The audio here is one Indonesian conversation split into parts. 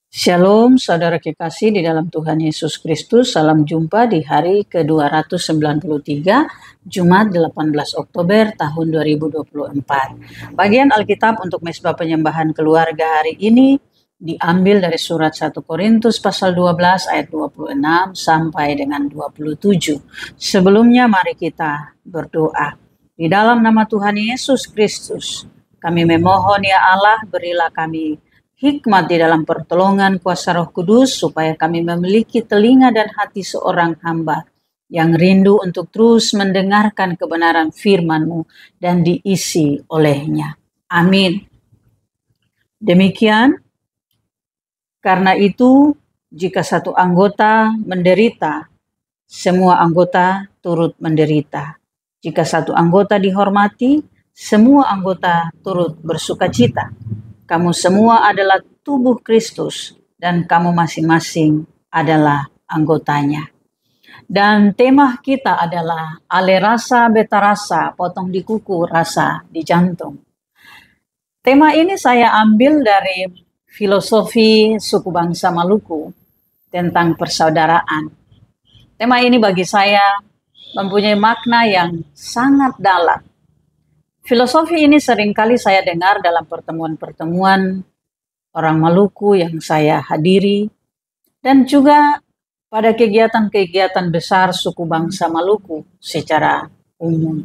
Shalom, saudara kekasih di dalam Tuhan Yesus Kristus. Salam jumpa di hari ke-293, Jumat 18 Oktober tahun 2024. Bagian Alkitab untuk Mezbah Penyembahan Keluarga hari ini diambil dari surat 1 Korintus pasal 12 ayat 26 sampai dengan 27. Sebelumnya mari kita berdoa. Di dalam nama Tuhan Yesus Kristus, kami memohon ya Allah, berilah kami hikmat di dalam pertolongan kuasa Roh Kudus, supaya kami memiliki telinga dan hati seorang hamba yang rindu untuk terus mendengarkan kebenaran firman-Mu dan diisi olehnya. Amin. Demikian, karena itu, jika satu anggota menderita, semua anggota turut menderita. Jika satu anggota dihormati, semua anggota turut bersukacita. Kamu semua adalah tubuh Kristus dan kamu masing-masing adalah anggotanya. Dan tema kita adalah ale rasa beta rasa, potong di kuku, rasa di jantung. Tema ini saya ambil dari filosofi suku bangsa Maluku tentang persaudaraan. Tema ini bagi saya mempunyai makna yang sangat dalam. Filosofi ini seringkali saya dengar dalam pertemuan-pertemuan orang Maluku yang saya hadiri, dan juga pada kegiatan-kegiatan besar suku bangsa Maluku secara umum.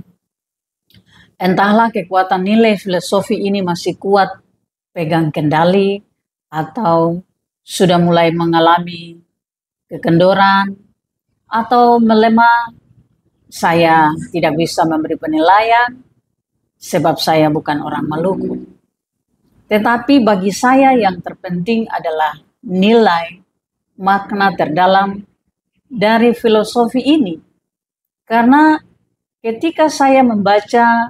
Entahlah kekuatan nilai filosofi ini masih kuat pegang kendali atau sudah mulai mengalami kekendoran atau melemah. Saya tidak bisa memberi penilaian, sebab saya bukan orang Maluku. Tetapi bagi saya yang terpenting adalah nilai, makna terdalam dari filosofi ini. Karena ketika saya membaca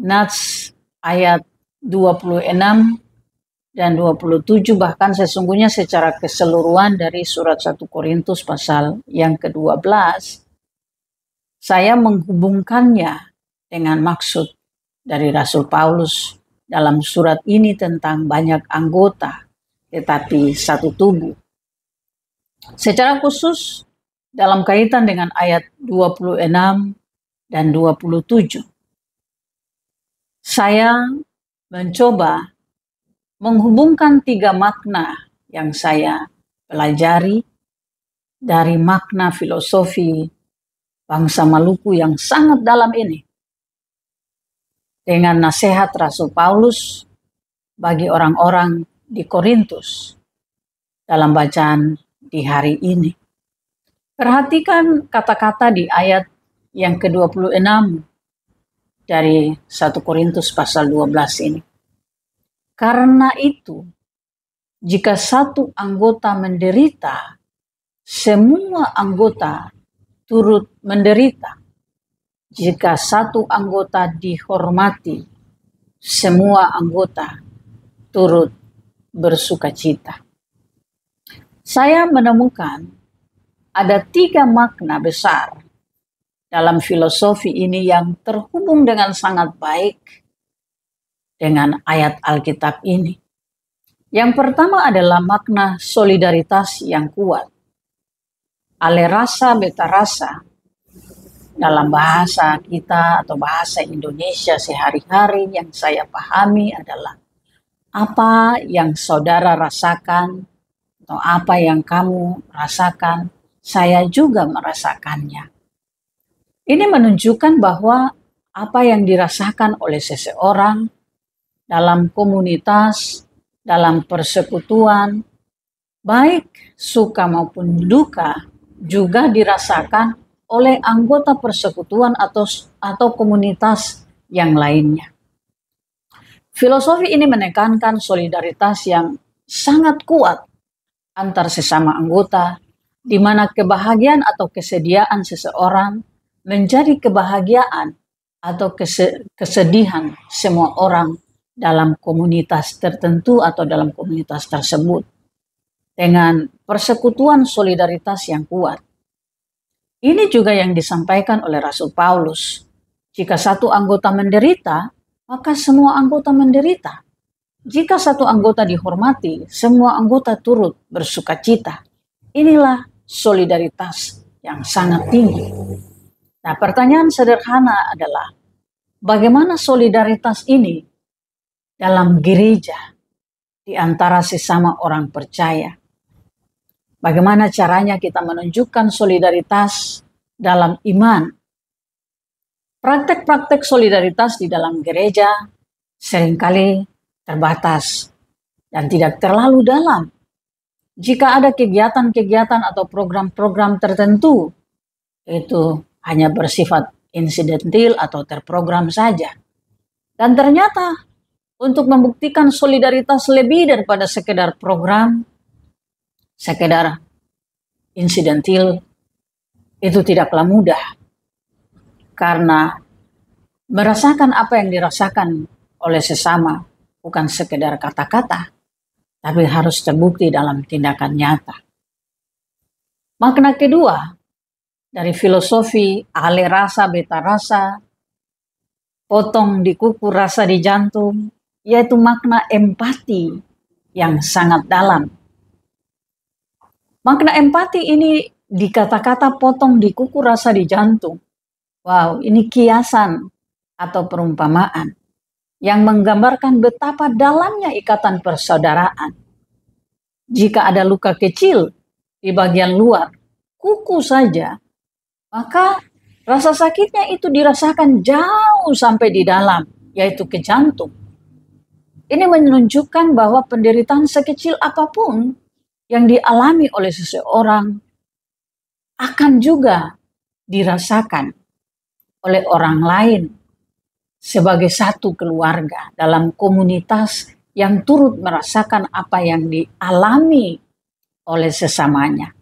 Nats ayat 26 dan 27, bahkan sesungguhnya secara keseluruhan dari surat 1 Korintus pasal yang ke-12, saya menghubungkannya dengan maksud dari Rasul Paulus dalam surat ini tentang banyak anggota tetapi satu tubuh. Secara khusus dalam kaitan dengan ayat 26 dan 27, saya mencoba menghubungkan tiga makna yang saya pelajari dari makna filosofi bangsa Maluku yang sangat dalam ini, dengan nasihat Rasul Paulus bagi orang-orang di Korintus dalam bacaan di hari ini. Perhatikan kata-kata di ayat yang ke-26 dari 1 Korintus pasal 12 ini. Karena itu, jika satu anggota menderita, semua anggota turut menderita. Jika satu anggota dihormati, semua anggota turut bersukacita. Saya menemukan ada tiga makna besar dalam filosofi ini yang terhubung dengan sangat baik dengan ayat Alkitab ini. Yang pertama adalah makna solidaritas yang kuat. Ale rasa beta rasa, dalam bahasa kita atau bahasa Indonesia sehari-hari yang saya pahami adalah apa yang saudara rasakan atau apa yang kamu rasakan, saya juga merasakannya. Ini menunjukkan bahwa apa yang dirasakan oleh seseorang dalam komunitas, dalam persekutuan, baik suka maupun duka, juga dirasakan oleh anggota persekutuan atau komunitas yang lainnya. Filosofi ini menekankan solidaritas yang sangat kuat antar sesama anggota, di mana kebahagiaan atau kesediaan seseorang menjadi kebahagiaan atau kesedihan semua orang dalam komunitas tertentu atau dalam komunitas tersebut, dengan persekutuan solidaritas yang kuat. Ini juga yang disampaikan oleh Rasul Paulus. Jika satu anggota menderita, maka semua anggota menderita. Jika satu anggota dihormati, semua anggota turut bersukacita. Inilah solidaritas yang sangat tinggi. Nah, pertanyaan sederhana adalah, bagaimana solidaritas ini dalam gereja di antara sesama orang percaya? Bagaimana caranya kita menunjukkan solidaritas dalam iman? Praktek-praktek solidaritas di dalam gereja seringkali terbatas dan tidak terlalu dalam. Jika ada kegiatan-kegiatan atau program-program tertentu, itu hanya bersifat insidental atau terprogram saja. Dan ternyata untuk membuktikan solidaritas lebih daripada sekedar program, sekedar insidental, itu tidaklah mudah. Karena merasakan apa yang dirasakan oleh sesama bukan sekedar kata-kata, tapi harus terbukti dalam tindakan nyata. Makna kedua dari filosofi ale rasa beta rasa, potong di kuku rasa di jantung, yaitu makna empati yang sangat dalam. Makna empati ini di kata-kata potong di kuku rasa di jantung. Wow, ini kiasan atau perumpamaan yang menggambarkan betapa dalamnya ikatan persaudaraan. Jika ada luka kecil di bagian luar kuku saja, maka rasa sakitnya itu dirasakan jauh sampai di dalam, yaitu ke jantung. Ini menunjukkan bahwa penderitaan sekecil apapun yang dialami oleh seseorang akan juga dirasakan oleh orang lain sebagai satu keluarga dalam komunitas yang turut merasakan apa yang dialami oleh sesamanya.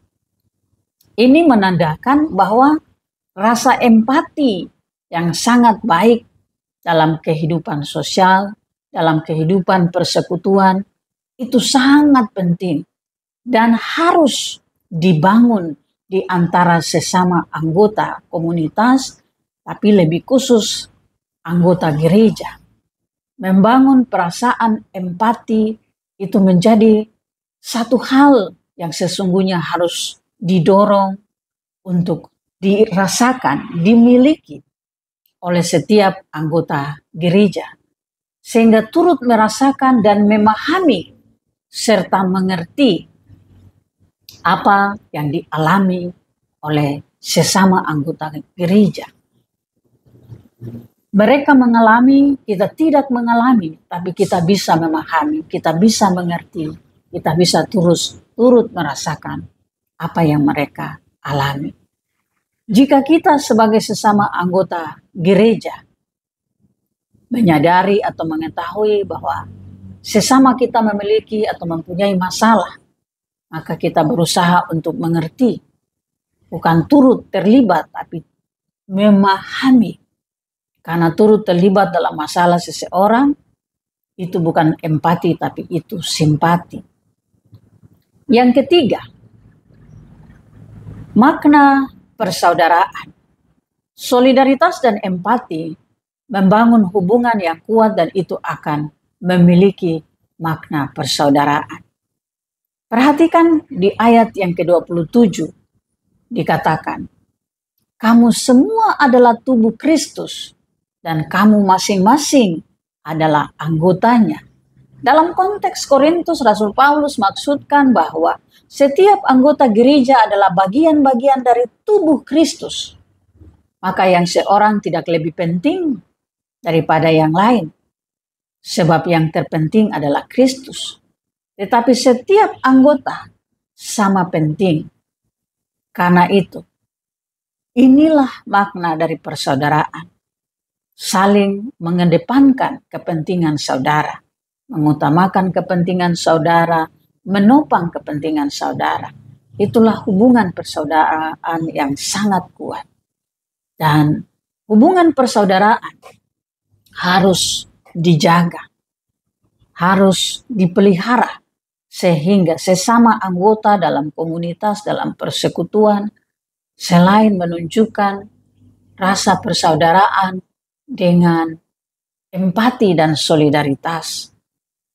Ini menandakan bahwa rasa empati yang sangat baik dalam kehidupan sosial, dalam kehidupan persekutuan, itu sangat penting dan harus dibangun di antara sesama anggota komunitas, tapi lebih khusus anggota gereja. Membangun perasaan empati itu menjadi satu hal yang sesungguhnya harus didorong untuk dirasakan, dimiliki oleh setiap anggota gereja. Sehingga turut merasakan dan memahami serta mengerti apa yang dialami oleh sesama anggota gereja. Mereka mengalami, kita tidak mengalami, tapi kita bisa memahami, kita bisa mengerti, kita bisa turut merasakan apa yang mereka alami. Jika kita sebagai sesama anggota gereja menyadari atau mengetahui bahwa sesama kita memiliki atau mempunyai masalah, maka kita berusaha untuk mengerti, bukan turut terlibat, tapi memahami. Karena turut terlibat dalam masalah seseorang, itu bukan empati, tapi itu simpati. Yang ketiga, makna persaudaraan. Solidaritas dan empati membangun hubungan yang kuat dan itu akan memiliki makna persaudaraan. Perhatikan di ayat yang ke-27 dikatakan, kamu semua adalah tubuh Kristus dan kamu masing-masing adalah anggotanya. Dalam konteks Korintus, Rasul Paulus maksudkan bahwa setiap anggota gereja adalah bagian-bagian dari tubuh Kristus. Maka yang seorang tidak lebih penting daripada yang lain. Sebab yang terpenting adalah Kristus. Tetapi setiap anggota sama penting. Karena itu, inilah makna dari persaudaraan. Saling mengedepankan kepentingan saudara, mengutamakan kepentingan saudara, menopang kepentingan saudara. Itulah hubungan persaudaraan yang sangat kuat. Dan hubungan persaudaraan harus dijaga, harus dipelihara, sehingga sesama anggota dalam komunitas, dalam persekutuan, selain menunjukkan rasa persaudaraan dengan empati dan solidaritas,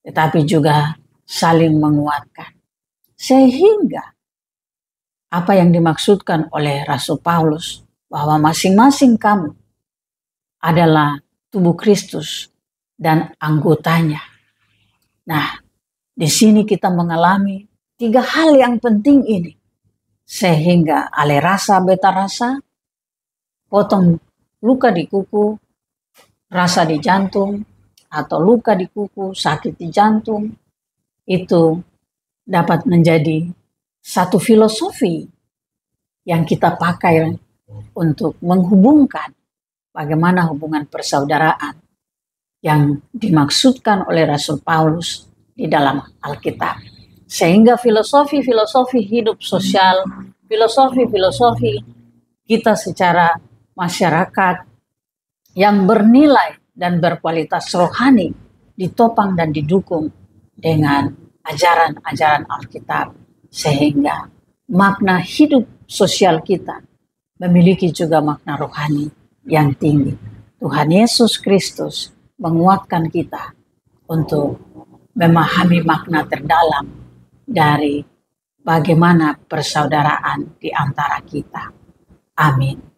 tetapi juga saling menguatkan. Sehingga apa yang dimaksudkan oleh Rasul Paulus bahwa masing-masing kamu adalah tubuh Kristus dan anggotanya. Nah, di sini kita mengalami 3 hal yang penting ini. Sehingga ale rasa beta rasa, potong luka di kuku, rasa di jantung, atau luka di kuku, sakit di jantung, itu dapat menjadi satu filosofi yang kita pakai untuk menghubungkan bagaimana hubungan persaudaraan yang dimaksudkan oleh Rasul Paulus di dalam Alkitab. Sehingga filosofi-filosofi hidup sosial, filosofi-filosofi kita secara masyarakat yang bernilai dan berkualitas rohani ditopang dan didukung dengan ajaran-ajaran Alkitab, sehingga makna hidup sosial kita memiliki juga makna rohani yang tinggi. Tuhan Yesus Kristus menguatkan kita untuk memahami makna terdalam dari bagaimana persaudaraan di antara kita. Amin.